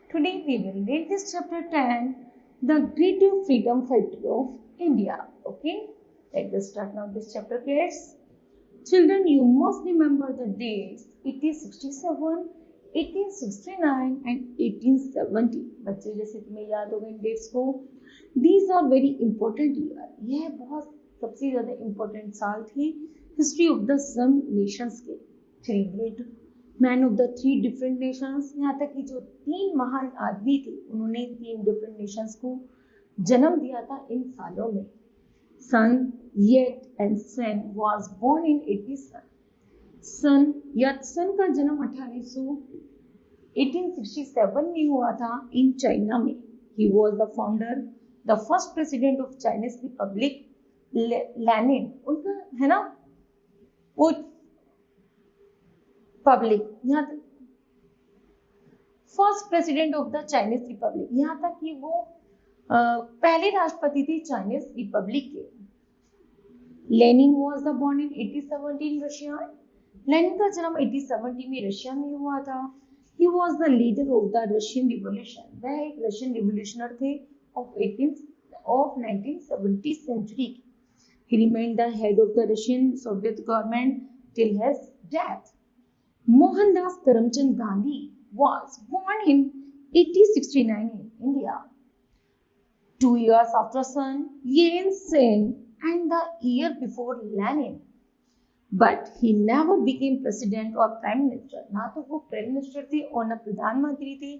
Today we will read this chapter 10, The Greater Freedom Fighter of India. Okay, let us start now this chapter, kids. Children, you must remember the dates 1867, 1869 and 1870. बच्चे जैसे तुम्हें याद होगा इन dates को. These are very important year. यह बहुत सबसे ज़्यादा important साल थे history of the some nations के. Three great man of the three different Nations. यहाँ तक कि जो तीन महान आदमी थे उन्होंने तीन डिफरेंट नेशंस को जन्म दिया था इन सालों में. Sun Yat and Sen was born in 87. Sun Yat-sen का जन्म 1867 में हुआ था इन चाइना में. He was the founder, the first president of Chinese republic. Lenin उनका है ना वो पब्लिक, यहाँ तक first president of the Chinese republic, यहाँ तक कि वो पहले राष्ट्रपति थे चाइनीज रिपब्लिक के. Lenin was the born in 1870 in Russia. Lenin का जन्म 1870 में रशिया में हुआ था. He was the leader of the Russian revolution. वह एक रशियन रिवॉल्यूशनर थे of 1970 century. He remained the head of the Russian Soviet government till his death. Mohandas Karamchand Gandhi was born in 1869 in India. 2 years after Sun Yat-sen and the year before Lenin. But he never became president or prime minister. ना तो वो prime minister थे और ना प्रधानमंत्री थे.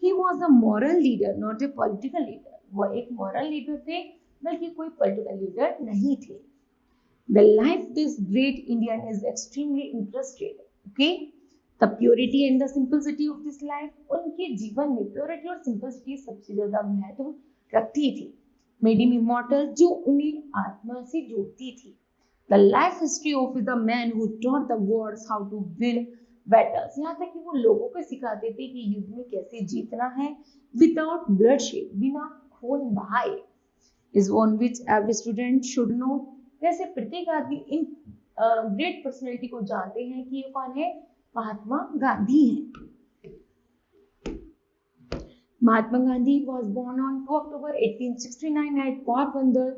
He was a moral leader, not a political leader. वो एक moral leader थे, बल्कि कोई political leader नहीं थे. The life this great Indian is extremely interested. Okay, the purity and the simplicity of this life. उनके जीवन में प्योरिटी और सिंपलिसिटी सबसे ज्यादा महत्व रखती थी. made him immortal, जो उन्हें आत्मा से जोड़ती थी. The life history of the man who taught the world how to win battles. यहाँ तक कि वो लोगों को सिखाते थे कि युद्ध में कैसे जीतना है without bloodshed, बिना खून बहाए. is one which every student should know. वैसे प्रत्येक आदमी इन ग्रेट पर्सनैलिटी को जानते हैं कि ये कौन है. महात्मा गांधी हैं. Mahatma Gandhi was born on 2 October 1869 at Porbandar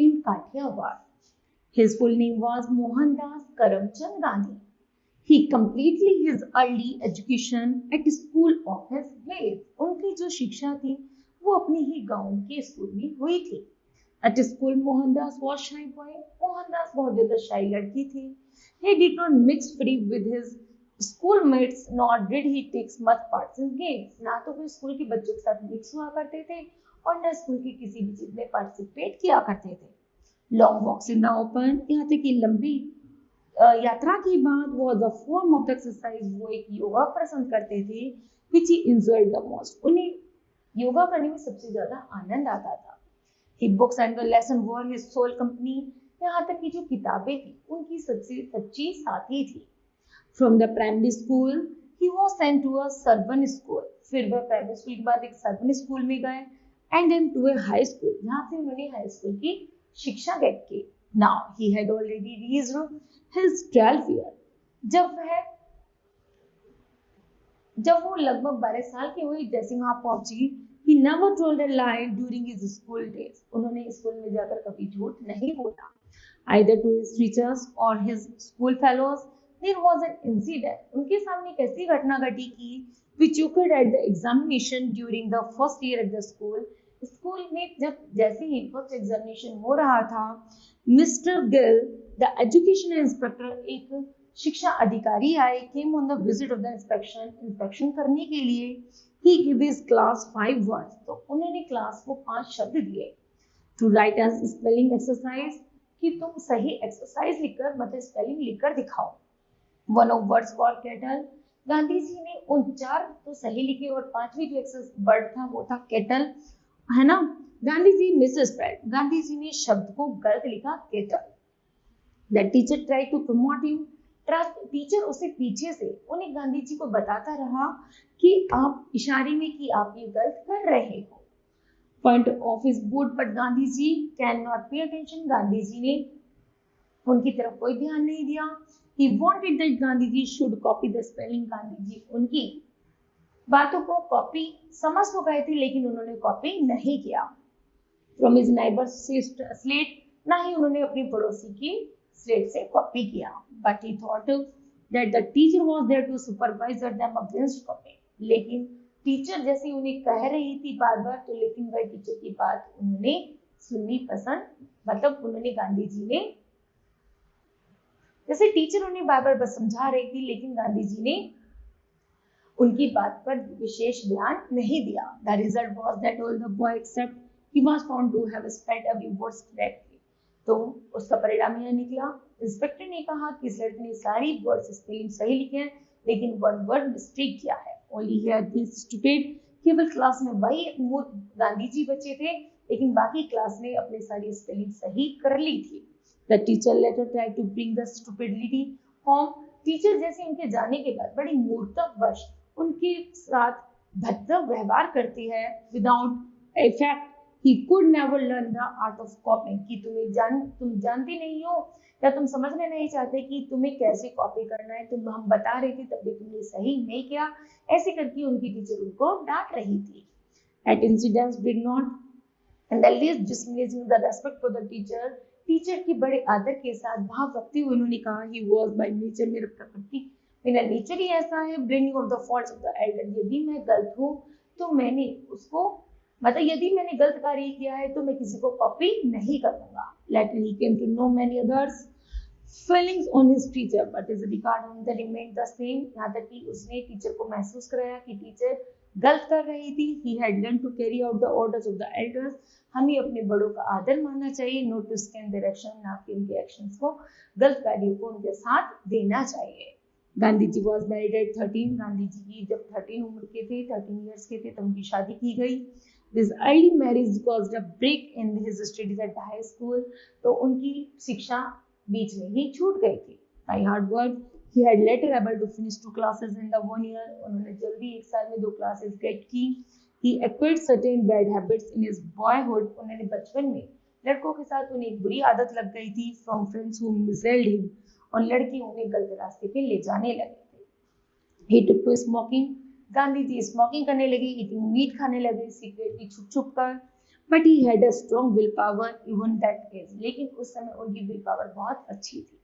in Kathiawar. His full name was Mohandas Karamchand Gandhi. He completed his early education at school of his village. उनकी जो शिक्षा थी वो अपने ही गांव के स्कूल में हुई थी. At school, Mohandas was shy boy. Mohandas बहुत ज्यादा shy लड़की थी. He did not mix free with his schoolmates, nor did he take much part in games. ना तो वो स्कूल के बच्चों के साथ मिक्स हुआ करते थे और ना स्कूल की किसी भी चीज में पार्टिसिपेट किया करते थे. Long walks in the open, यहाँ तक कि लंबी यात्रा के बाद वो the form of the exercise, वो एक योगा पसंद करते थे. Which he enjoyed the most. उन्हें योगा करने में सबसे ज्यादा आनंद आता था. He books and the lesson were his soul company. यहाँ तक कि जो किताबें थी उनकी सबसे सच्ची साथी थी. From the primary school, he was sent to a Sarban school. फिर वह प्राइमरी स्कूल के बाद एक सर्बन स्कूल में गए. And then to a high school. यहाँ से उन्होंने हाई स्कूल की शिक्षा गेट की. Now he had already reached his 12th year. जब वो लगभग 12 साल की हुई, जैसे वहां पहुंची, he never told a lie during his school days. उन्होंने स्कूल में जाकर कभी झूठ नहीं बोला. Either to his teachers or his school fellows. There was an incident. उनके सामने एक ऐसी घटना घटी की which occurred at the examination during the first year at the school. School में जब जैसे ही फर्स्ट एग्जामिनेशन हो रहा था, mister Gill the education inspector, एक शिक्षा अधिकारी आए, came on the visit of the inspection करने के लिए. He gave his class 5 words. तो उन्होंने क्लास को 5 शब्द दिए. To write as spelling exercise, कि तुम सही एक्सरसाइज लिखकर मतलब स्पेलिंग लिखकर दिखाओ. One of words for kettle. Gandhi ji ने उन 4 तो सही लिखे और 5वीं जो वर्ड था वो था केटल, है ना. गांधी जी मिसस्पेल्ड. गांधी जी ने शब्द को गलत लिखा kettle. The teacher tried to promote him. Teacher उसे पीछे से उन्हें गांधी जी को बताता रहा कि आप इशारे में कि आप ये गलत कर रहे हो. Point of his boot, but Gandhi ji can not pay attention. Gandhi ji ने उनकी तरफ कोई ध्यान नहीं दिया. He wanted that Gandhiji should copy the spelling. Gandhi ji उनकी बातों को कॉपी समझ तो गए थे लेकिन उन्होंने कॉपी नहीं किया फ्रॉम हिज नाइबर्स स्लेट, ना ही उन्होंने अपनी पड़ोसी की स्लेट से कॉपी किया, but he thought that the teacher was there to supervise them against copy, लेकिन टीचर जैसे उन्हें कह रही थी बार बार, तो लेकिन वह टीचर की बात उन्होंने सुननी पसंद, मतलब उन्होंने गांधी जी ने जैसे टीचर उन्हें बार बार बस समझा रही थी लेकिन गांधी जी ने उनकी बात पर विशेष ध्यान नहीं दिया। The result was that all the boy except he was found to have spelled a words correctly, तो उसका परिणाम यह निकला, इंस्पेक्टर ने कहा कि इस लड़के ने सारी वर्ड्स स्पेलिंग सही लिखे हैं लेकिन वन वर्ड मिस्टेक किया है, ओनली हियर दिस स्टूपिड, केवल क्लास में वही मूर्ख गांधी जी बचे थे लेकिन बाकी क्लास ने अपनी सारी स्पेलिंग सही कर ली थी। The teacher later try to bring the stupidity home, teacher जैसे उनके जाने के बाद बड़ी मूर्खतावश उनके साथ भद्दा व्यवहार करती है without effect, he could never learn the art of कॉपिंग, कि तुम जानती नहीं हो या तुम समझने नहीं चाहते कि तुम्हें कैसे कॉपी करना है, तुम हम बता रहे थे तब भी तुमने सही नहीं किया, ऐसे करके उनकी टीचर उनको डांट रही थी। At incidents did not and the least dismissing the respect for the teacher, teacher की बड़े आदर के साथ भाव रखते हुए उन्होंने कहा ही वाज बाय नेचर, मेरा प्रकृति मेरा नेचर ही ऐसा है, braining of the faults of the elder, यदि मैं गलत हूँ तो मैंने उसको मतलब यदि मैंने गलत कार्य किया है तो मैं किसी को कॉपी नहीं करूंगा। Later he came to know many others feelings on his teacher but his regard on the remain the same, यहाँ तक कि उसने टीचर को महसूस कराया कि टीचर गलत कर रही थी। He had learn to carry out the orders of the elders, हमें अपने बड़ों का आदर मानना चाहिए, not to scan their action, ना कि उनके एक्शंस को गलत कार्यों को उनके साथ देना चाहिए। Gandhi ji was married eight 13, Gandhi ji की जब 13 उम्र के थे 13 ईयर्स के थे तब उनकी शादी की गई। This early marriage caused a break in his studies at high school, तो उनकी शिक्षा बीच में ही छूट गई थी। By hard work he had later able to finish 2 classes in the 1 year, उन्होंने जल्दी 1 साल में 2 क्लासेस गेट की। He acquired certain bad habits in his boyhood, उन्होंने बचपन में लड़कों के साथ उन्हें एक बुरी आदत लग गई थी from friends who misled him, और लड़के उन्हें गलत रास्ते पे ले जाने लगे थे। He took to smoking, Gandhi ji smoking करने लगे, ईटिंग मीट खाने लगे सीक्रेटली छुप छुप कर, but he had a strong will power even that age, लेकिन उस समय उनकी विल पावर बहुत अच्छी थी।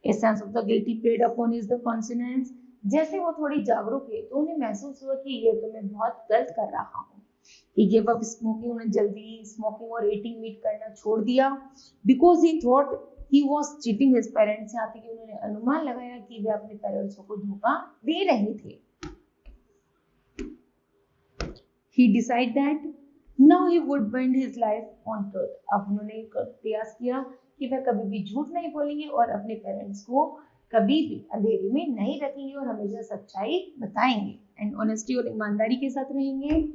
A sense of the guilty played upon his the conscience, जैसे वो थोड़ी जागरूक हुए तो उन्हें महसूस हुआ कि ये तो मैं बहुत गलत कर रहा हूँ। He gave up smoking, उन्हें जल्दी स्मोकिंग और ईटिंग मीट करना छोड़ दिया, because he thought he was cheating his parents, यहाँ तक कि उन्होंने अनुमान लगाया कि वे अपने पेरेंट्स को धोखा दे रहे थे। He decided that now he would bend his life on truth, अब उन्होंने प्रयास किया कि वह कभी भी झूठ नहीं बोलेंगे और अपने पेरेंट्स को कभी भी अंधेरे में नहीं रखेंगे और हमेशा सच्चाई बताएंगे एंड ऑनेस्टी और ईमानदारी के साथ रहेंगे।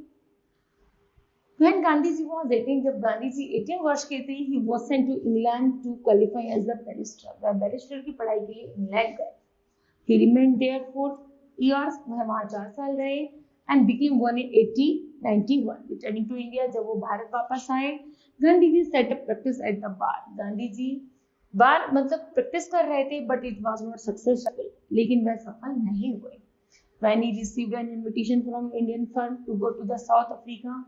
When गांधीजी was 18, जब गांधीजी 18 वर्ष के थे, he was sent to England to qualify as a barrister, वह बैरिस्टर की पढ़ाई के लिए इंग्लैंड गए। He remained there for years, वह वहाँ 4 साल रहे and became one in 1891. Returning to India, जब वो भारत वापस आए, Gandhiji set up practice at the bar. Gandhiji बार मतलब प्रैक्टिस कर रहे थे but it was not successful, लेकिन वह सफल नहीं हुए। When he received an invitation from Indian firm to go to the South Africa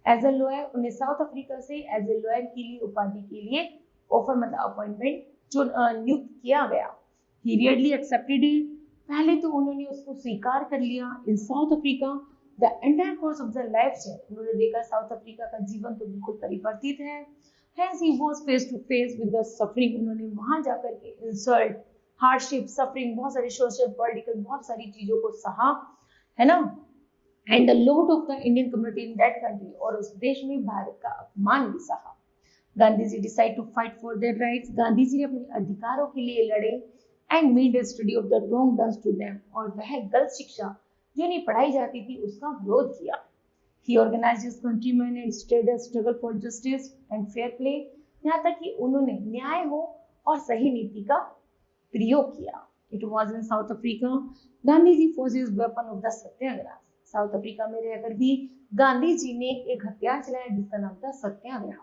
as a lawyer, उन्हें साउथ अफ्रीका से एज ए लॉयर के लिए उपाधि के लिए ऑफर मतलब अपॉइंटमेंट जो नियुक्त किया गया। ही रियडली एक्सेप्टेड इट, पहले तो उन्होंने उसको स्वीकार कर लिया। In South Africa the entire course of the life change, उन्होंने देखा साउथ अफ्रीका का जीवन तो बिल्कुल परिवर्तित है। Hence he was face to face with the suffering, उन्होंने वहां जाकर के इंसल्ट, हार्डशिप, सफरिंग, बहुत सारी सोशल पॉलिटिकल बहुत सारी चीजों को सहा, है ना, and the lot of the Indian community in that country, और उस देश में भारत का अपमान भी सहा। Gandhiji decide to fight for their rights, Gandhiji ने अपने अधिकारों के लिए लड़े and made a study of the wrong done to them, और वह गलत शिक्षा जो नहीं पढ़ाई जाती थी उसका विरोध किया। He organised his countryman and stayed a struggle for justice and fair play, यहाँ तक कि उन्होंने न्याय हो और सही नीति का प्रयोग किया। It was in South Africa Gandhiji forged his weapon of the satyagraha, South Africa में रहकर भी गांधी जी ने एक हथियार चलाया जिसका नाम था सत्याग्रह।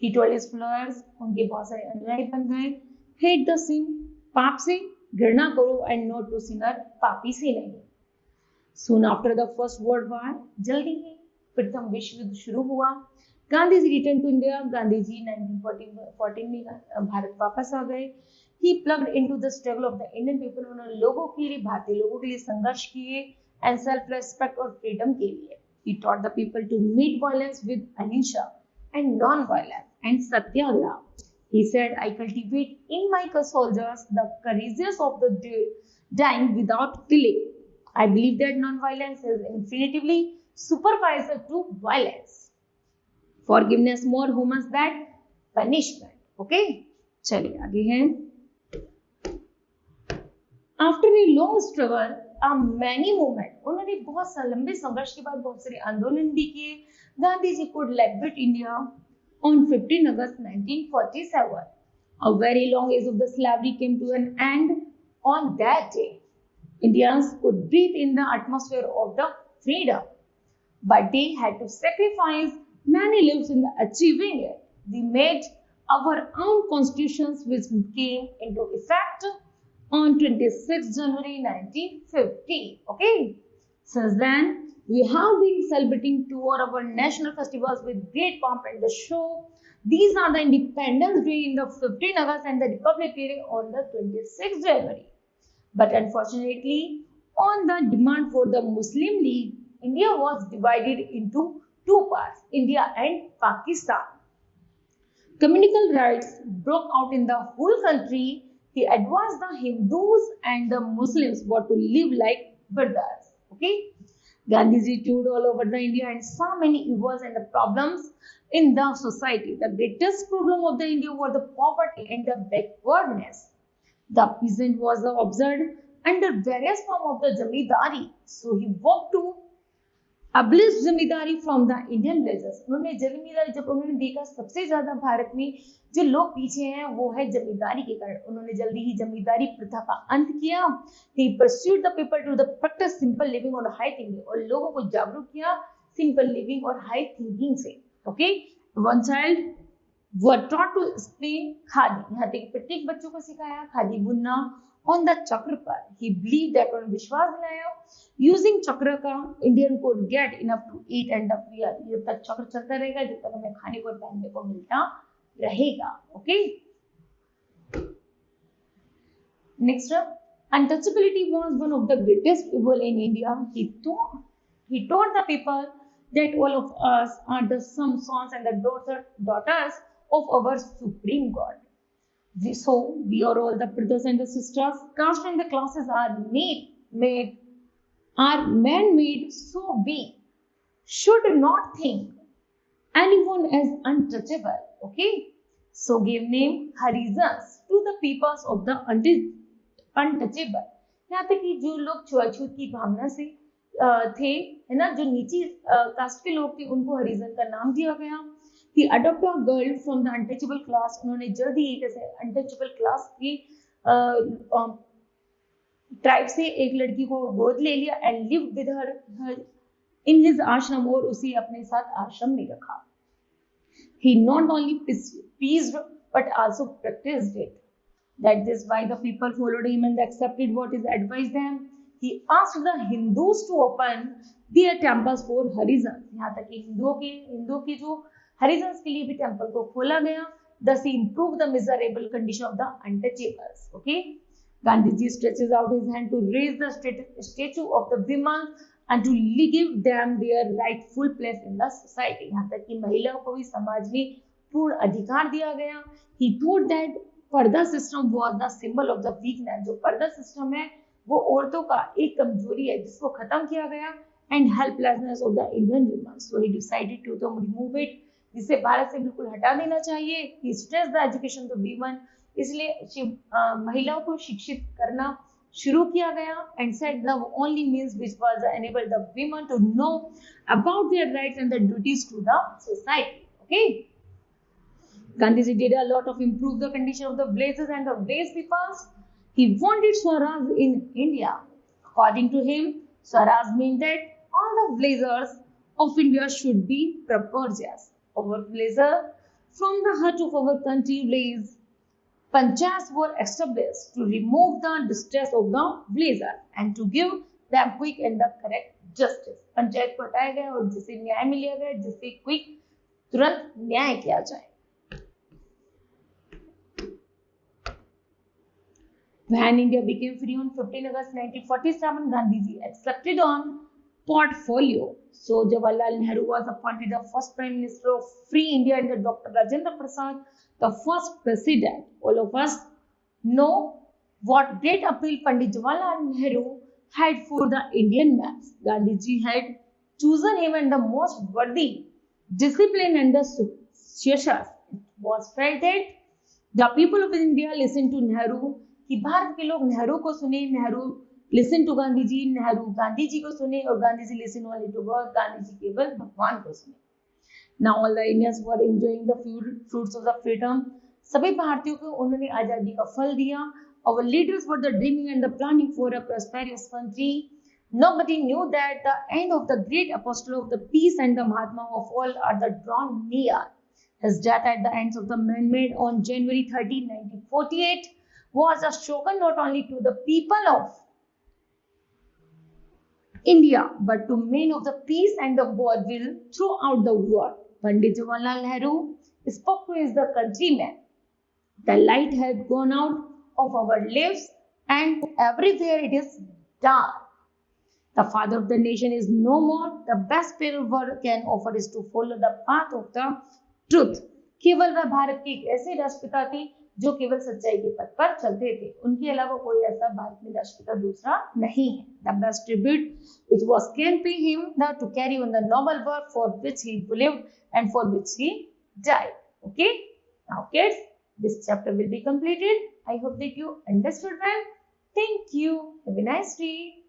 ही टोल्ड हिज फॉलोअर्स, उनके बहुत सारे अनुयायी बन गए, हेट द सिन, पाप से घृणा करो एंड नॉट टू सिनर, पापी से नहीं। Soon after the First World War, जल्दी ही प्रथम विश्व युद्ध शुरू हुआ. Gandhi ji return to India. Gandhi ji 1914 में भारत वापस आ गए. He plugged into the struggle of the Indian people. उन्होंने लोगों के लिए, भारतीय लोगों के लिए संघर्ष किए and self respect और freedom के लिए. He taught the people to meet violence with ahimsa and non-violence and satyagraha. He said, I cultivate in my soldiers the courageous of the dying without killing. I believe that non-violence is infinitively superior to violence. Forgiveness more humans than punishment. Okay? चलिए आगे हैं. After a long struggle, many movement. उन्होंने बहुत लंबे संघर्ष के बाद बहुत सारे आंदोलन भी किए. Gandhi ji could liberate India on 15 August 1947. A very long age of the slavery came to an end on that day. Indians could breathe in the atmosphere of the freedom, but they had to sacrifice many lives in achieving it. We made our own constitutions, which came into effect on 26 January 1950. Okay, since then we have been celebrating two of our national festivals with great pomp and show. These are the Independence Day in the 15 August and the Republic Day on the 26th January. But unfortunately, on the demand for the Muslim League, India was divided into two parts, India and Pakistan. Communal riots broke out in the whole country. He advised the Hindus and the Muslims what to live like brothers. Okay, Gandhiji toured all over the India and saw many evils and the problems in the society. The greatest problem of the India was the poverty and the backwardness. The peasant was observed under various forms of the zamindari, so he worked to abolish zamindari from the Indian villages. उन्होंने जमींदारी, जब उन्होंने देखा सबसे ज्यादा भारत में जो लोग पीछे हैं वो है जमींदारी के कारण, उन्होंने जल्दी ही जमींदारी प्रथा का अंत किया. He pursued the people to the practice simple living और high thinking, और लोगों को जागरूक किया simple living और high thinking से. Okay, one child were taught to spin khadi. यहाँ तक प्रत्येक बच्चों को सिखाया खादी बुनना on the चक्र पर. He believed that उन्होंने विश्वास दिलाया using चक्र का Indian could get enough to eat and the fear. जब तक चक्र चलता रहेगा, जब तक हमें खाने को पहनने को मिलता रहेगा. Okay. Next up, untouchability was one of the greatest evil in India. He taught the people that all of us are the sons and the daughters of our supreme God. So we are all the brothers and the sisters. Caste and the classes are man-made. So we should not think anyone as untouchable. Okay. So give name Harijans to the peoples of the untouchable. यहाँ तक कि जो लोग छुआछूत की भावना से थे, है ना, जो नीची कास्ट के लोग थे, उनको हरिजन का नाम दिया गया. He adopted a girl from the untouchable class. उन्होंने जल्दी ही जैसे untouchable class की ट्राइब से एक लड़की को गोद ले लिया and lived with her in his ashram, और उसे अपने साथ आश्रम में रखा. He not only preached but also practiced it. That is why the people followed him and accepted what is advised them. He asked the Hindus to open their temples for Harijans. यहाँ तक कि हिंदुओं के जो Harijans के लिए भी temple को खोला गया. Thus he improved the miserable condition of the untouchables. Okay, Gandhiji stretches out his hand to raise the statue of the women and to give them their rightful place in the society. यहाँ तक कि महिलाओं को भी समाज में पूर्ण अधिकार दिया गया. He told that पर्दा system was the symbol of the weakness. जो पर्दा सिस्टम है वो औरतों का एक कमजोरी है जिसको खत्म किया गया and helplessness of the Indian women. So he decided to remove it, जिसे भारत से बिल्कुल हटा देना चाहिए. He stressed the education to women. इसलिए महिलाओं को शिक्षित करना शुरू किया गया and said the only means which was enable the women to know about their rights and the duties to the society. Okay. Gandhiji did a lot of improve the condition of the villagers and the village peoples. He wanted Swaraj in India. According to him, Swaraj meant that all the villagers of India should be properties. Our villager from the heart of our country village, panchayats were established to remove the distress of the villager and to give them quick and the correct justice. Panchayat को हटाया गया और जिसे न्याय मिल गया, जिसे quick तुरंत न्याय किया जाए. When India became free on 15 August 1947, Gandhiji accepted on portfolio. So Jawaharlal Nehru was appointed the first Prime Minister of Free India and Dr. Rajendra Prasad the first President. All of us know what great appeal Pandit Jawaharlal Nehru had for the Indian mass. Gandhiji had chosen him and the most worthy, disciplined and the successors. It was felt that the people of India listened to Nehru. कि भारत के लोग नेहरू को सुने, Nehru listen to Gandhi ji, Nehru Gandhi ji को सुने और Gandhi ji listen only to God, Gandhi ji केवल भगवान को सुने. Now all the Indians were enjoying the fruits of the freedom. सभी भारतीयों को उन्होंने आजादी का फल दिया. Our leaders were the dreaming and the planning for a prosperous country. Nobody knew that the end of the great apostle of the peace and the Mahatma of all are the drawn near. His death at the hands of the man-made on January 13, 1948 was a shock not only to the people of India but to men of the peace and the war will throughout the world. Pandit Jawaharlal Nehru spoke to his the countrymen. The light has gone out of our lives and everywhere it is dark. The father of the nation is no more. The best prayer one can offer is to follow the path of the truth. केवल वह भारत के एक ऐसे राष्ट्रपिता थे जो केवल सच्चाई के पथ पर चलते थे. उनके अलावा कोई ऐसा भारत में राष्ट्रपिता दूसरा नहीं है. The best tribute which was can pay him to carry on the noble work for which he lived and for which he died. Okay, now kids, this chapter will be completed. I hope that you understood well. Thank you. Have a nice day.